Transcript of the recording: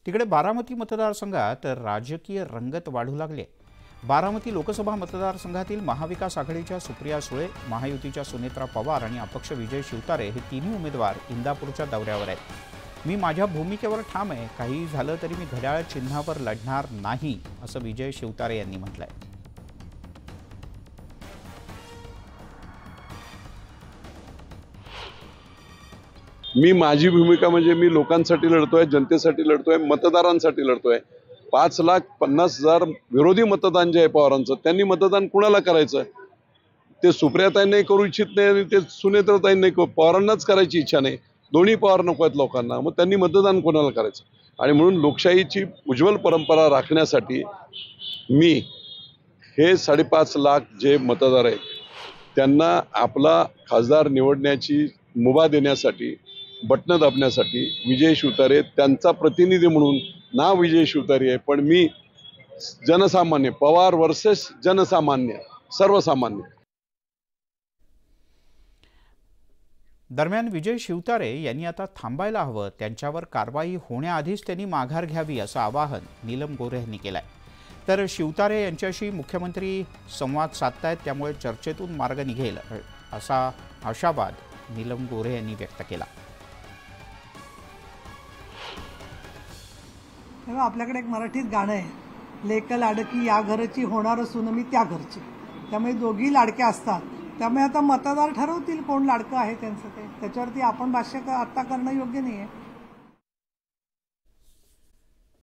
तिकडे बारामती मतदारसंघात राजकीय रंगत वाढू लागली आहे। बारामती लोकसभा मतदारसंघातील महाविकास आघाडीच्या सुप्रिया सुळे, महायुतीच्या सुनेत्रा पवार आणि अपक्ष विजय शिवतारे हे तिन्ही उमेदवार इंदापूरच्या दौऱ्यावर आहेत। मी माझ्या भूमिकेवर ठाम आहे, काही झालं तरी मी घड्याळ चिन्हावर लढणार नाही, असं विजय शिवतारे यांनी म्हटलंय। मी माझी भूमिका म्हणजे मी लोकांसाठी लढतोय, जनतेसाठी लढतोय, मतदारांसाठी लढतोय। 5,50,000 विरोधी मतदान जे आहे पवारांचं, त्यांनी मतदान कुणाला करायचं? ते सुप्रियाताईंनाही करू इच्छित नाही आणि ते सुनेत्राताईंनाही पवारांनाच करायची इच्छा नाही। दोन्ही पवार नको आहेत लोकांना, मग त्यांनी मतदान कोणाला करायचं? आणि म्हणून लोकशाहीची उज्ज्वल परंपरा राखण्यासाठी मी हे 5.5 लाख जे मतदार आहेत त्यांना आपला खासदार निवडण्याची मुभा देण्यासाठी, बटणं दाबण्यासाठी विजय शिवतारे त्यांचा प्रतिनिधी म्हणून, नाव विजय शिवतारे आहे पण मी जनसामान्य, पवार वर्सेस जनसामान्य, सर्वसामान्य। दरम्यान विजय शिवतारे यांनी आता थांबायला हवं, त्यांच्यावर कारवाई होण्याआधीच त्यांनी माघार घ्यावी असं आवाहन नीलम गोऱ्हे यांनी केलंय। तर शिवतारे यांच्याशी मुख्यमंत्री संवाद साधतायत, त्यामुळे चर्चेतून मार्ग निघेल असा आशावाद नीलम गोऱ्हे यांनी व्यक्त केला। आपल्याकडे एक मराठीत गाणं आहे, लेक लाडकी या घरची होणार सून मी त्या घरची। त्यामुळे दोघी लाडक्या असतात, त्यामुळे आता मतदार ठरवतील कोण लाडकं आहे त्यांचं, त्याच्यावरती आपण भाष्य आता करणं योग्य नाही आहे।